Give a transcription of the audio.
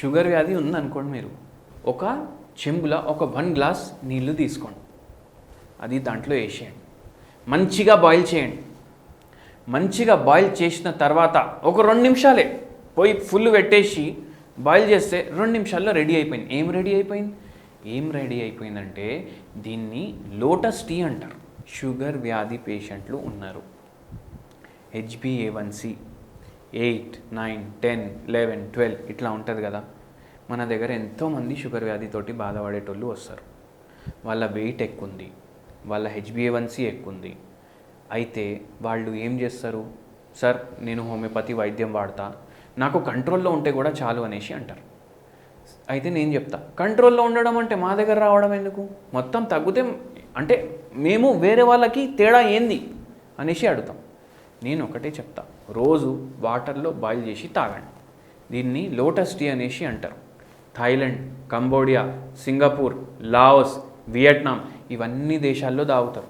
Sugar వ్యాధి ఉందనుకోండి, మీరు ఒక చెంబులో ఒక 1 గ్లాస్ నీళ్లు తీసుకోండి, అది దాంట్లో వేసేయండి, మంచిగా బాయిల్ చేయండి. మంచిగా బాయిల్ చేసిన తర్వాత ఒక 2 నిమిషాలే పోయి ఫుల్ పెట్టేసి బాయిల్ చేస్తే 2 నిమిషాల్లో రెడీ అయిపోయింది. ఏం రెడీ అయిపోయిందంటే దీన్ని లోటస్ టీ అంటారు. షుగర్ వ్యాధి పేషెంట్లు ఉన్నారు, HbA1c 8, 9, 10, 11, 12 ఇట్లా ఉంటుంది కదా. మన దగ్గర ఎంతోమంది షుగర్ వ్యాధితోటి బాధపడేటోళ్ళు వస్తారు. వాళ్ళ వెయిట్ ఎక్కువ ఉంది, వాళ్ళ HbA1c ఎక్కువ ఉంది. అయితే వాళ్ళు ఏం చేస్తారు, సార్ నేను హోమియోపతి వైద్యం వాడతా, నాకు కంట్రోల్లో ఉంటే కూడా చాలు అనేసి అంటారు. అయితే నేను చెప్తా, కంట్రోల్లో ఉండడం అంటే మా దగ్గర రావడం ఎందుకు, మొత్తం తగ్గితే అంటే మేము వేరే వాళ్ళకి తేడా ఏంది అనేసి అడుగుతాం. నేను ఒకటే చెప్తా, రోజు వాటర్లో బాయిల్ చేసి తాగండి. దీన్ని లోటస్ టీ అనేసి అంటారు. Thailand, Cambodia, Singapore, Laos, Vietnam ఇవన్నీ దేశాల్లో తాగుతారు.